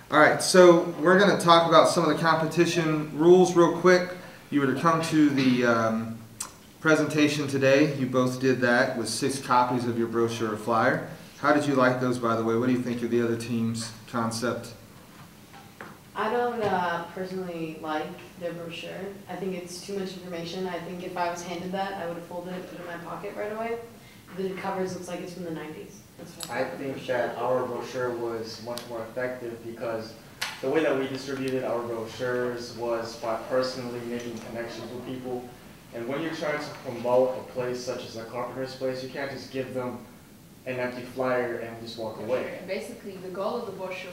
All right, so we're going to talk about some of the competition rules real quick. You were to come to the presentation today. You both did that with 6 copies of your brochure or flyer. How did you like those, by the way? What do you think of the other team's concept? I don't personally like their brochure. I think it's too much information. I think if I was handed that, I would have folded it, put it in my pocket right away. The covers looks like it's from the 90s. I think that our brochure was much more effective because the way that we distributed our brochures was by personally making connections with people. And when you're trying to promote a place such as a carpenter's place, you can't just give them an empty flyer and just walk away. Basically, the goal of the brochure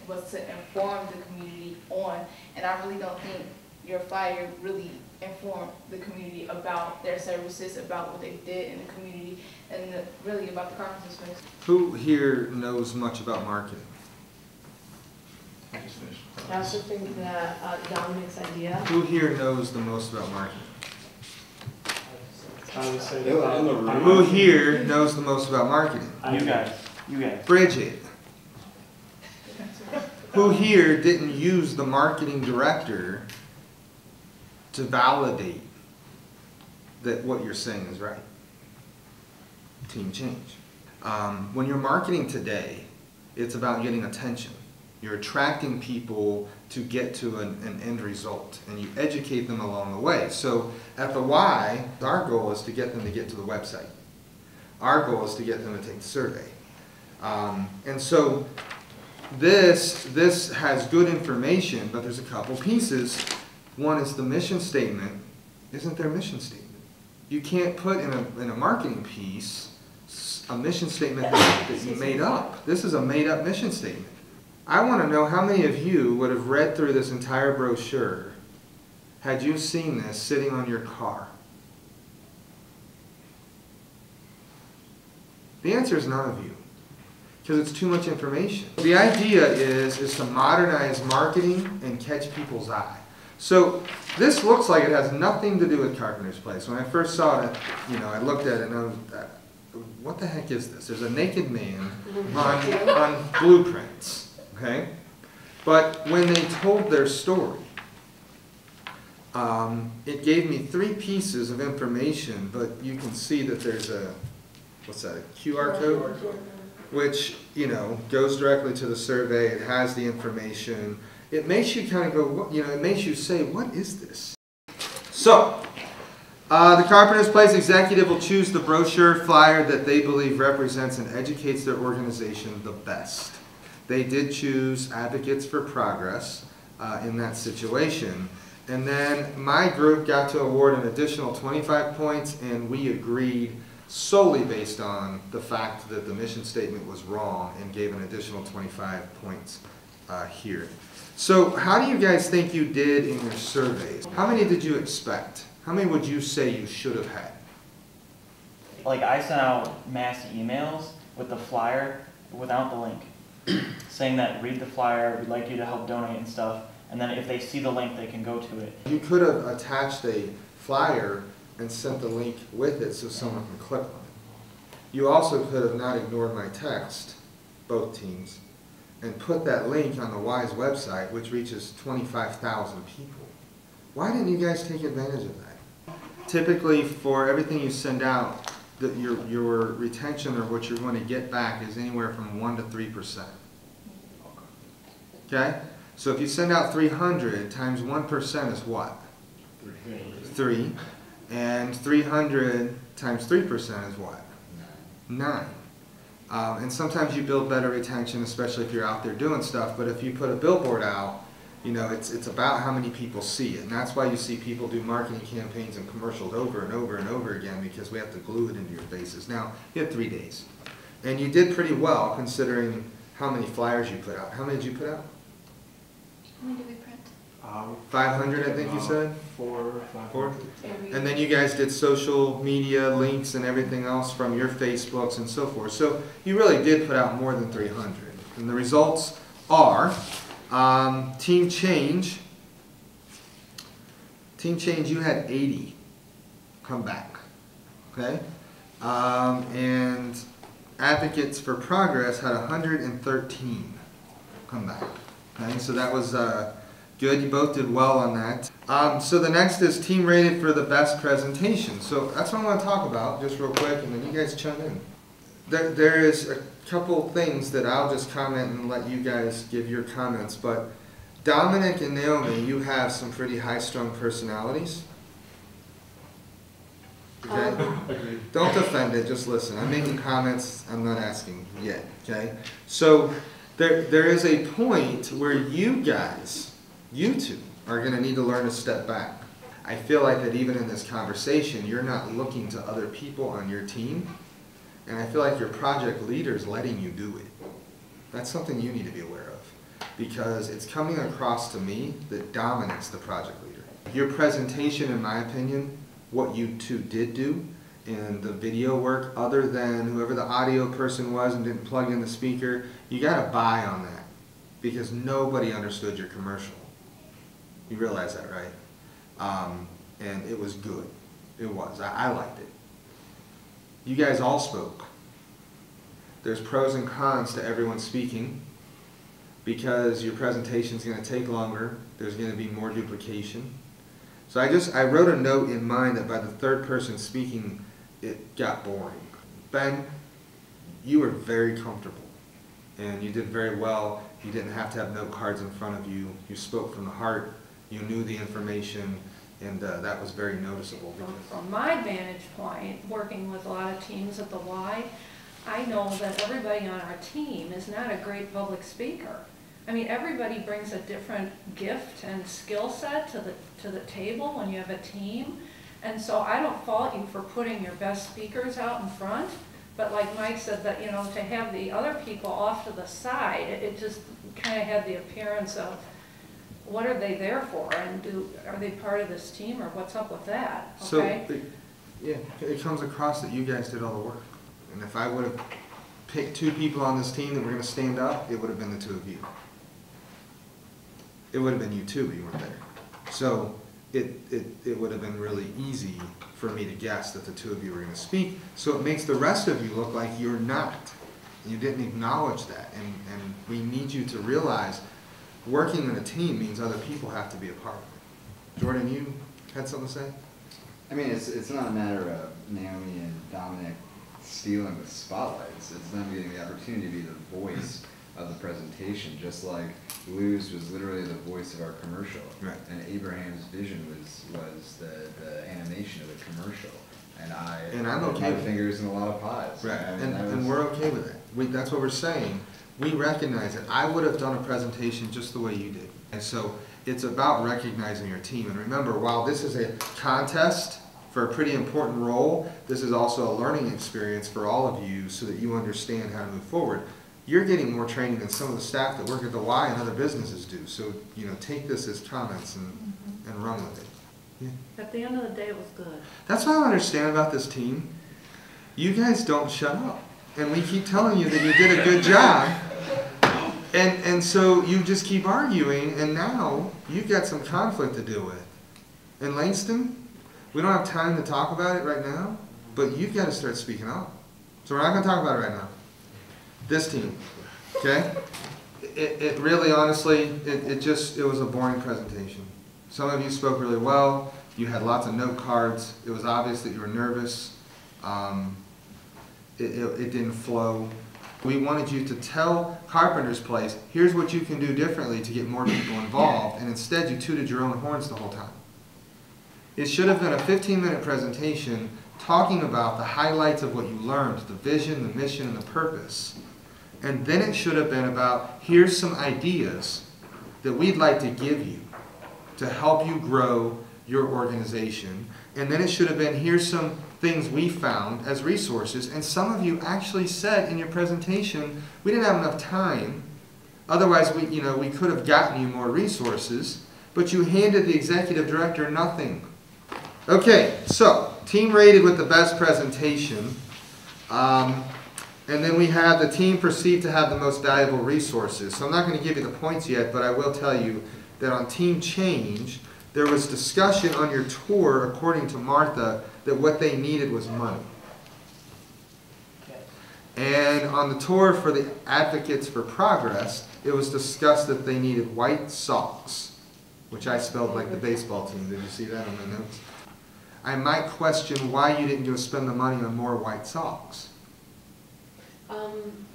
was to inform the community on, and I really don't think your flyer really informed the community about their services, about what they did in the community, and really about the carpenter's place. Who here knows much about marketing? I also think that Dominic's idea. Who here knows the most about marketing? I would say Who here knows the most about marketing? You guys. You guys. Bridget. Who here didn't use the marketing director to validate that what you're saying is right? Team change. When you're marketing today, it's about getting attention. You're attracting people to get to an end result, and you educate them along the way. So at the Y, our goal is to get them to get to the website. Our goal is to get them to take the survey. And so this has good information, but there's a couple pieces. One is the mission statement isn't their mission statement. You can't put in a marketing piece a mission statement that you made up. This is a made-up mission statement. I want to know how many of you would have read through this entire brochure had you seen this sitting on your car? The answer is none of you, because it's too much information. The idea is to modernize marketing and catch people's eye. So this looks like it has nothing to do with Carpenter's Place. When I first saw it, I looked at it and I was, what the heck is this? There's a naked man on blueprints. Okay? But when they told their story, it gave me 3 pieces of information, but you can see that there's a, what's that, a QR code? Which, goes directly to the survey. It has the information. It makes you kind of go, it makes you say, what is this? So, the Carpenter's Place executive will choose the brochure flyer that they believe represents and educates their organization the best. They did choose Advocates for Progress in that situation. And then my group got to award an additional 25 points, and we agreed solely based on the fact that the mission statement was wrong and gave an additional 25 points here. So how do you guys think you did in your surveys? How many did you expect? How many would you say you should have had? Like, I sent out mass emails with the flyer without the link, saying that read the flyer, we'd like you to help donate and stuff, and then if they see the link, they can go to it. You could have attached a flyer and sent the link with it so someone can click on it. You also could have not ignored my text, both teams, and put that link on the Y's website, which reaches 25,000 people. Why didn't you guys take advantage of that? Typically, for everything you send out, your retention or what you're going to get back is anywhere from 1 to 3%. Okay? So if you send out 300 times 1% is what? 3. And 300 times 3% is what? 9. And sometimes you build better retention, especially if you're out there doing stuff. But if you put a billboard out, it's about how many people see it. And that's why you see people do marketing campaigns and commercials over and over and over again, because we have to glue it into your faces. Now, you had 3 days. And you did pretty well considering how many flyers you put out. How many did you put out? How many did we print? 500, I think you said? 4. 4? And then you guys did social media links and everything else from your Facebooks and so forth. So you really did put out more than 300. And the results are Team Change, you had 80 come back. Okay? And Advocates for Progress had 113 come back. Okay, so that was good. You both did well on that. So the next is team rated for the best presentation. So that's what I want to talk about just real quick, and then you guys chime in. There is a couple things that I'll just comment and let you guys give your comments, but Dominic and Naomi, you have some pretty high-strung personalities. Okay? Don't defend it, just listen. I'm making comments, I'm not asking yet, okay? So there is a point where you guys, you two, are going to need to learn to step back. I feel like that even in this conversation, you're not looking to other people on your team, and I feel like your project leader is letting you do it. That's something you need to be aware of, because it's coming across to me that Dominic's the project leader. Your presentation, in my opinion, what you two did do, and the video work, other than whoever the audio person was and didn't plug in the speaker, you got to buy on that, because nobody understood your commercial. You realize that, right? And it was good. It was. I liked it. You guys all spoke. There's pros and cons to everyone speaking, because your presentation is going to take longer. There's going to be more duplication. So I wrote a note in mind that by the third person speaking, it got boring. Ben, you were very comfortable, and you did very well. You didn't have to have note cards in front of you. You spoke from the heart. You knew the information, and that was very noticeable. From my vantage point, working with a lot of teams at the Y, I know that everybody on our team is not a great public speaker. I mean, everybody brings a different gift and skill set to the table when you have a team. And so I don't fault you for putting your best speakers out in front, but like Mike said, that, you know, to have the other people off to the side, it just kind of had the appearance of, what are they there for, and are they part of this team, or what's up with that? Okay? So, yeah, it comes across that you guys did all the work. And if I would have picked two people on this team that were going to stand up, it would have been the two of you. It would have been you two, but you weren't there. So it would have been really easy for me to guess that the two of you were going to speak. So it makes the rest of you look like you're not. You didn't acknowledge that. And we need you to realize working in a team means other people have to be a part of it. Jordan, you had something to say? I mean, it's not a matter of Naomi and Dominic stealing the spotlights. It's them getting the opportunity to be the voice of the presentation, just like Lou's was literally the voice of our commercial. Right. And Abraham's vision was the animation of the commercial. And I'm okay my with fingers in a lot of pies. Right, I mean, and we're okay with that. That's what we're saying. We recognize it. I would have done a presentation just the way you did. And so it's about recognizing your team. And remember, while this is a contest for a pretty important role, this is also a learning experience for all of you so that you understand how to move forward. You're getting more training than some of the staff that work at the Y and other businesses do. So, you know, take this as comments and run with it. Yeah. At the end of the day, it was good. That's what I understand about this team. You guys don't shut up. And we keep telling you that you did a good job. And so you just keep arguing, and now you've got some conflict to deal with. And Langston, we don't have time to talk about it right now, but you've got to start speaking up. So we're not going to talk about it right now. This team, okay? It really, honestly, it was a boring presentation. Some of you spoke really well. You had lots of note cards. It was obvious that you were nervous. It didn't flow. We wanted you to tell Carpenter's Place, here's what you can do differently to get more people involved, and instead you tooted your own horns the whole time. It should have been a 15-minute presentation talking about the highlights of what you learned, the vision, the mission, and the purpose. And then it should have been about, here's some ideas that we'd like to give you to help you grow your organization. And then it should have been, here's some things we found as resources. And some of you actually said in your presentation, we didn't have enough time. Otherwise, we could have gotten you more resources. But you handed the executive director nothing. Okay, so team rated with the best presentation. And then we have the team perceived to have the most valuable resources. So I'm not going to give you the points yet, but I will tell you that on team change, there was discussion on your tour, according to Martha, that what they needed was money. And on the tour for the Advocates for Progress, it was discussed that they needed white socks, which I spelled like the baseball team. Did you see that on the notes? I might question why you didn't go spend the money on more white socks.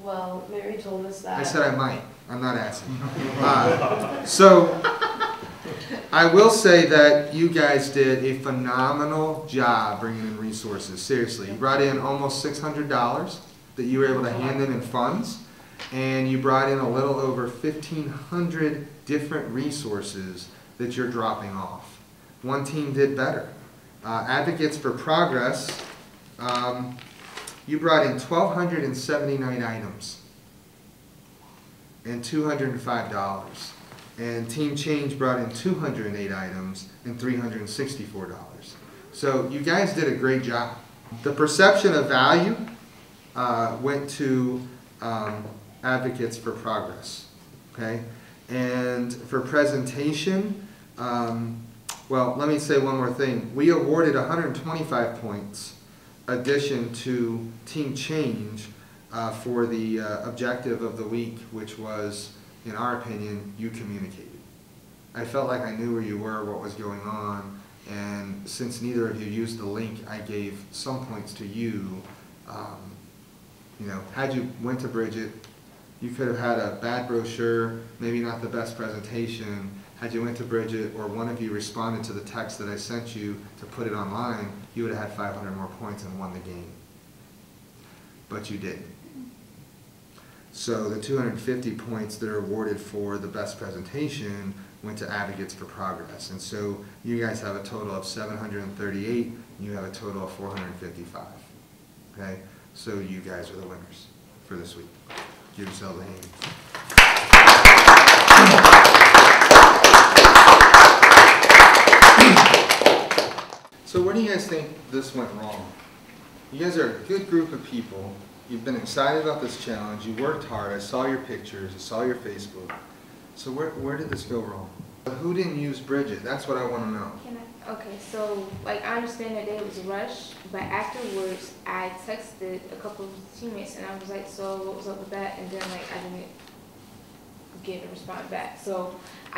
Well, Mary told us that. I said I might. I'm not asking. So, I will say that you guys did a phenomenal job bringing in resources. Seriously, you brought in almost $600 that you were able to hand in funds, and you brought in a little over 1,500 different resources that you're dropping off. One team did better. Advocates for Progress, you brought in 1,279 items and $205. And Team Change brought in 208 items and $364. So you guys did a great job. The perception of value went to Advocates for Progress, okay? And for presentation, well, let me say one more thing. We awarded 125 points addition to Team Change for the objective of the week, which was, in our opinion, you communicated. I felt like I knew where you were, what was going on, and since neither of you used the link, I gave some points to you. You know, had you went to Bridget, you could have had a bad brochure, maybe not the best presentation. Had you went to Bridget or one of you responded to the text that I sent you to put it online, you would have had 500 more points and won the game. But you didn't. So the 250 points that are awarded for the best presentation went to Advocates for Progress. And so you guys have a total of 738, and you have a total of 455. Okay? So you guys are the winners for this week. Give yourselves a hand. So where do you guys think this went wrong? You guys are a good group of people. You've been excited about this challenge. You worked hard. I saw your pictures. I saw your Facebook. So where did this go wrong? Who didn't use Bridget? That's what I want to know. Okay, so like I understand that day was rushed, but afterwards I texted a couple of teammates and I was like, so what was up with that? And then like I didn't get a response back. So